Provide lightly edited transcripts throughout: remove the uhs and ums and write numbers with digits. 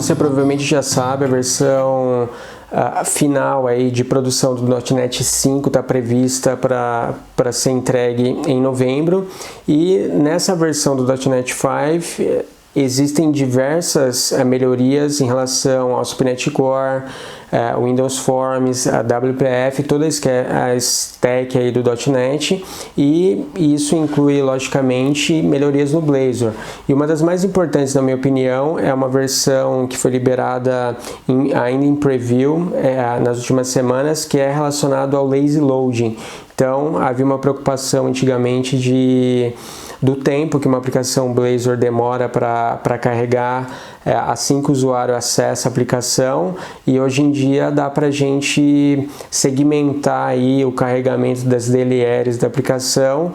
você provavelmente já sabe, a versão final aí de produção do .NET 5 está prevista para ser entregue em novembro, e nessa versão do .NET 5 existem diversas melhorias em relação ao SuperNet Core, Windows Forms, a WPF, toda a stack aí do .NET, e isso inclui, logicamente, melhorias no Blazor. E uma das mais importantes, na minha opinião, é uma versão que foi liberada ainda em preview nas últimas semanas, que é relacionado ao Lazy Loading. Então, havia uma preocupação antigamente do tempo que uma aplicação Blazor demora para carregar assim que o usuário acessa a aplicação, e hoje em dia dá para a gente segmentar aí o carregamento das DLLs da aplicação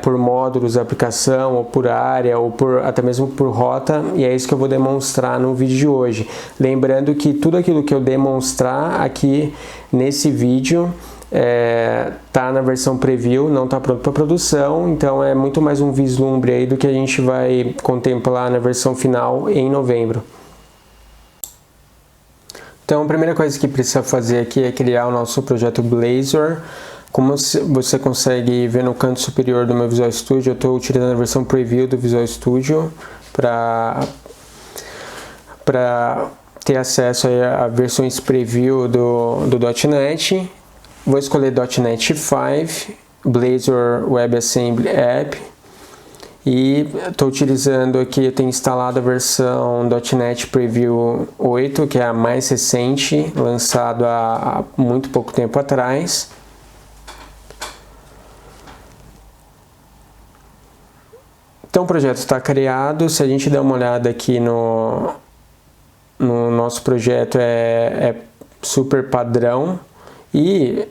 por módulos da aplicação, ou por área, ou até mesmo por rota, e é isso que eu vou demonstrar no vídeo de hoje. Lembrando que tudo aquilo que eu demonstrar aqui nesse vídeo tá na versão preview, não está pronto para produção, então é muito mais um vislumbre aí do que a gente vai contemplar na versão final em novembro. Então a primeira coisa que precisa fazer aqui é criar o nosso projeto Blazor. Como você consegue ver no canto superior do meu Visual Studio, eu estou utilizando a versão preview do Visual Studio para ter acesso a versões preview do .NET. Vou escolher .NET 5, Blazor WebAssembly App, e estou utilizando aqui, eu tenho instalado a versão .NET Preview 8, que é a mais recente, lançado há muito pouco tempo atrás. Então o projeto está criado. Se a gente der uma olhada aqui no nosso projeto, é super padrão. E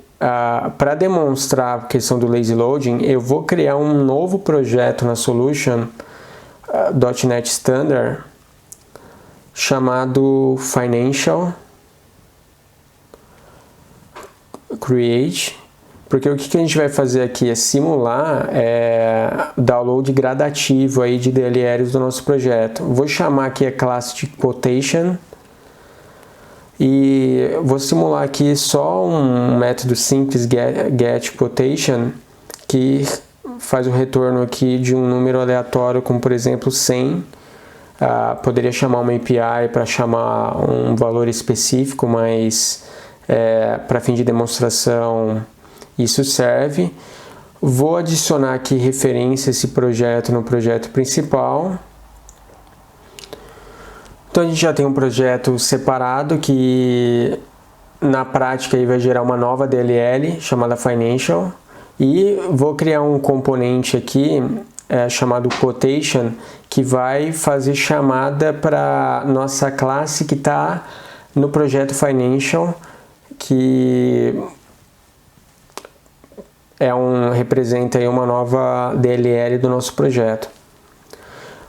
para demonstrar a questão do Lazy Loading, eu vou criar um novo projeto na Solution .NET Standard chamado Financial Create, porque o que a gente vai fazer aqui é simular download gradativo aí de DLLs do nosso projeto. Vou chamar aqui a classe de Quotation, e vou simular aqui só um método simples getQuotation, que faz o retorno aqui de um número aleatório, como por exemplo 100. Poderia chamar uma API para chamar um valor específico, mas para fim de demonstração isso serve. Vou adicionar aqui referência a esse projeto no projeto principal. Então a gente já tem um projeto separado que na prática aí vai gerar uma nova DLL chamada Financial, e vou criar um componente aqui chamado Quotation, que vai fazer chamada para nossa classe que está no projeto Financial, que representa aí uma nova DLL do nosso projeto.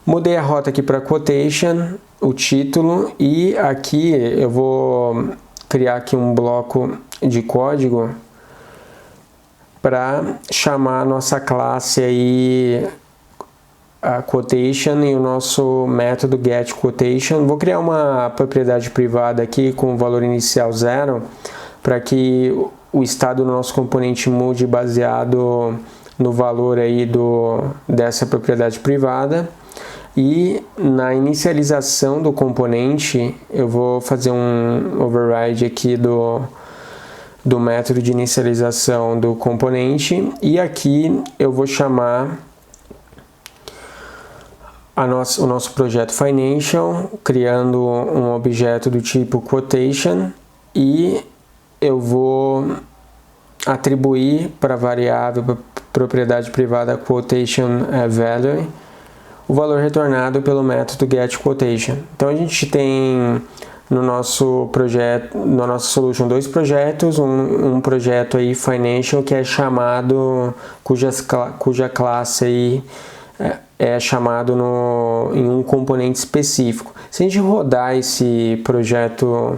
Mudei a rota aqui para Quotation, o título, e aqui eu vou criar aqui um bloco de código para chamar a nossa classe aí, a Quotation, e o nosso método getQuotation. Vou criar uma propriedade privada aqui com o valor inicial 0, para que o estado do nosso componente mude baseado no valor aí dessa propriedade privada. E na inicialização do componente, eu vou fazer um override aqui do método de inicialização do componente, e aqui eu vou chamar o nosso projeto Financial, criando um objeto do tipo Quotation, e eu vou atribuir para a variável propriedade privada Quotation Value o valor retornado pelo método getQuotation. Então a gente tem no nosso projeto, na nossa solution, dois projetos, um projeto aí Financial, que é chamado, cuja classe aí é chamado em um componente específico. Se a gente rodar esse projeto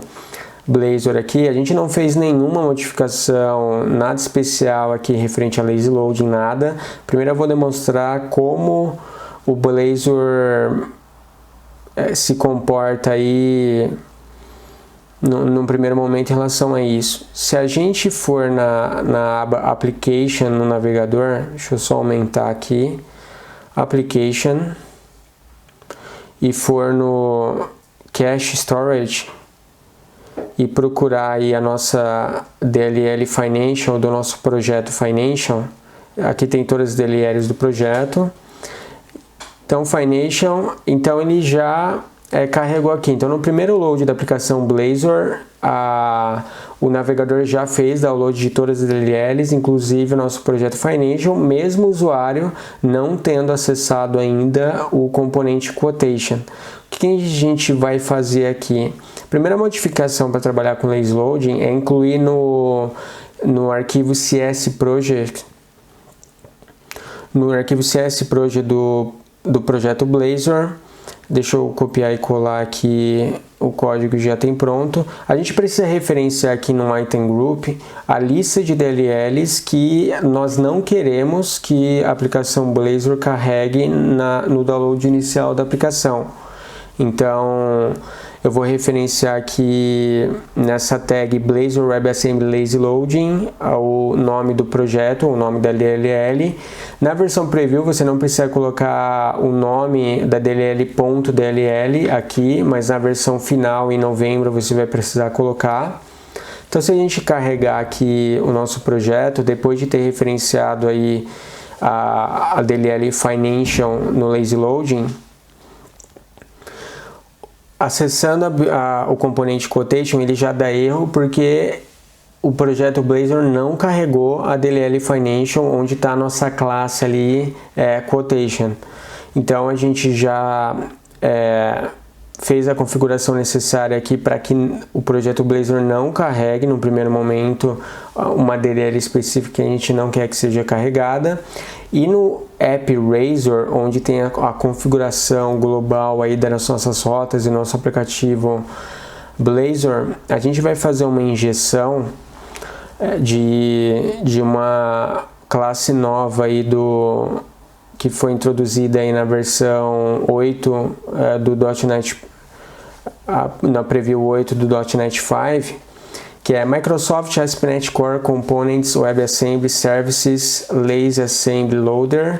Blazor aqui, a gente não fez nenhuma modificação, nada especial aqui referente a Lazy Loading, nada. Primeiro eu vou demonstrar como o Blazor se comporta aí num primeiro momento em relação a isso. Se a gente for na aba Application no navegador, deixa eu só aumentar aqui, Application, e for no Cache Storage e procurar aí a nossa DLL Financial do nosso projeto Financial, aqui tem todas as DLLs do projeto. Então, Financial, então ele já carregou aqui. Então, no primeiro load da aplicação Blazor, o navegador já fez download de todas as DLLs, inclusive o nosso projeto Financial, mesmo o usuário não tendo acessado ainda o componente Quotation. O que a gente vai fazer aqui? A primeira modificação para trabalhar com Lazy Loading é incluir no arquivo CS Project, do projeto Blazor. Deixa eu copiar e colar aqui o código, já tem pronto. A gente precisa referenciar aqui no Item Group a lista de DLLs que nós não queremos que a aplicação Blazor carregue no download inicial da aplicação. Então, eu vou referenciar aqui nessa tag Blazor WebAssembly Lazy Loading o nome do projeto, o nome da DLL. Na versão preview você não precisa colocar o nome da DLL.dll aqui, mas na versão final em novembro você vai precisar colocar. Então, se a gente carregar aqui o nosso projeto, depois de ter referenciado aí a DLL Financial no Lazy Loading, acessando o componente Quotation, ele já dá erro porque o projeto Blazor não carregou a DLL Financial, onde está a nossa classe ali, Quotation. Então a gente já fez a configuração necessária aqui para que o projeto Blazor não carregue no primeiro momento uma DLL específica que a gente não quer que seja carregada. E no App Razor, onde tem a configuração global aí das nossas rotas e nosso aplicativo Blazor, a gente vai fazer uma injeção de uma classe nova aí que foi introduzida aí na versão 8 do .NET, na preview 8 do .NET 5, que é Microsoft ASP.NET Core Components WebAssembly Services Lazy Assembly Loader.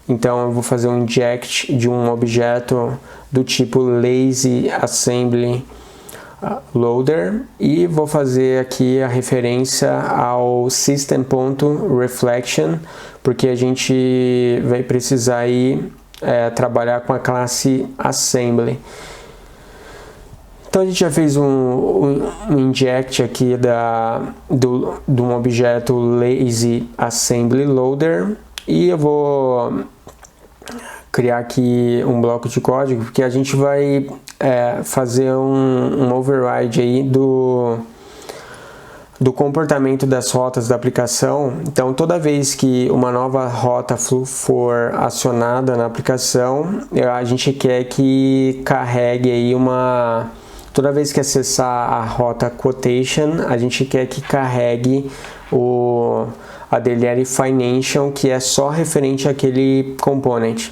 Então eu vou fazer um inject de um objeto do tipo Lazy Assembly Loader e vou fazer aqui a referência ao System.Reflection, porque a gente vai precisar aí trabalhar com a classe Assembly. Então a gente já fez um inject aqui de um objeto Lazy Assembly Loader e eu vou criar aqui um bloco de código porque a gente vai fazer um override aí do comportamento das rotas da aplicação. Então toda vez que uma nova rota for acionada na aplicação, a gente quer que carregue aí toda vez que acessar a rota Quotation, a gente quer que carregue a DLL Financial, que é só referente àquele component.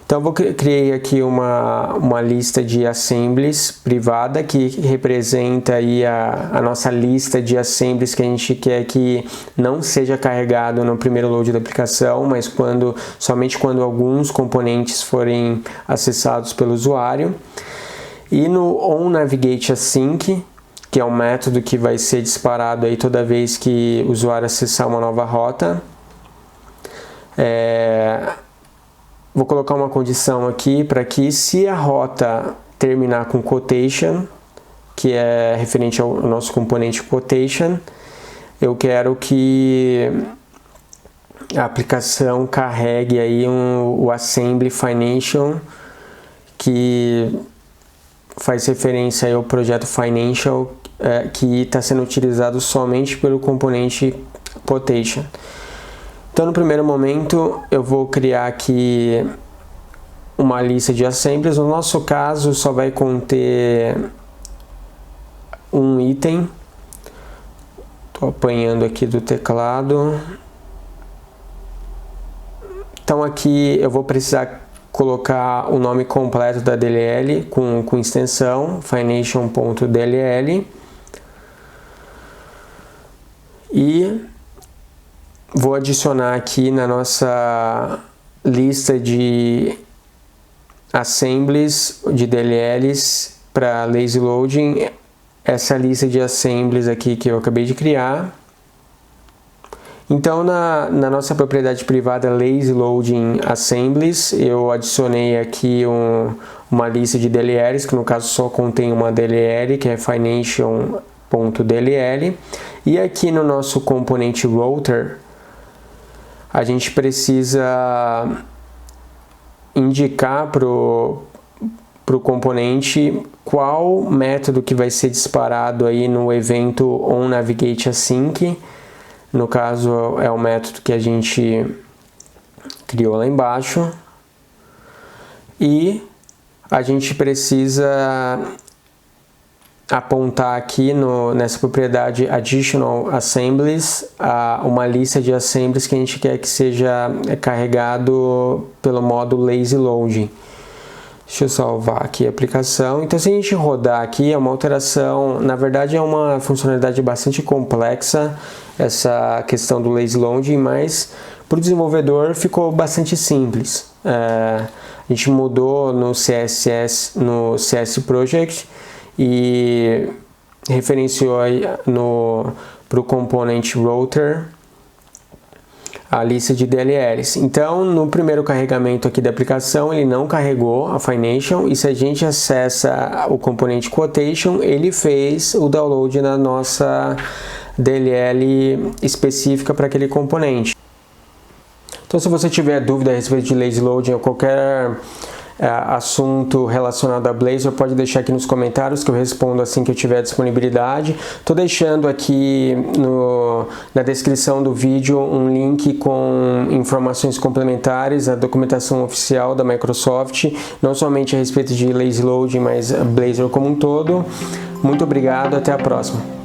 Então, eu criei aqui uma lista de assemblies privada, que representa aí a nossa lista de assemblies que a gente quer que não seja carregado no primeiro load da aplicação, mas somente quando alguns componentes forem acessados pelo usuário. E no onNavigateAsync, que é um método que vai ser disparado aí toda vez que o usuário acessar uma nova rota, vou colocar uma condição aqui para que, se a rota terminar com quotation, que é referente ao nosso componente quotation, eu quero que a aplicação carregue aí o Assembly Financial, que faz referência aí ao projeto Financial, que está sendo utilizado somente pelo componente quotation. Então, no primeiro momento, eu vou criar aqui uma lista de assemblies. No nosso caso, só vai conter um item. Estou apanhando aqui do teclado. Então, aqui eu vou precisar colocar o nome completo da DLL com extensão fination.dll e vou adicionar aqui na nossa lista de assemblies de DLLs para lazy loading essa lista de assemblies aqui que eu acabei de criar. Então na nossa propriedade privada lazy loading assemblies eu adicionei aqui uma lista de DLLs que no caso só contém uma DLL que é fination.dll e aqui no nosso componente router a gente precisa indicar para o componente qual método que vai ser disparado aí no evento onNavigateAsync. No caso é o método que a gente criou lá embaixo. E a gente precisa apontar aqui nessa propriedade additional assemblies uma lista de assemblies que a gente quer que seja carregado pelo modo lazy loading. Deixa eu salvar aqui a aplicação. Então, se a gente rodar aqui, é uma alteração, na verdade é uma funcionalidade bastante complexa, essa questão do lazy loading, mas para o desenvolvedor ficou bastante simples. A gente mudou no CSS, no CS Project, e referenciou para o componente router a lista de DLLs. Então, no primeiro carregamento aqui da aplicação, ele não carregou a Fination, e se a gente acessa o componente Quotation, ele fez o download na nossa DLL específica para aquele componente. Então, se você tiver dúvida a respeito de lazy loading ou qualquer assunto relacionado a Blazor, pode deixar aqui nos comentários que eu respondo assim que eu tiver disponibilidade. Estou deixando aqui na descrição do vídeo um link com informações complementares, a documentação oficial da Microsoft, não somente a respeito de lazy loading, mas Blazor como um todo. Muito obrigado, até a próxima.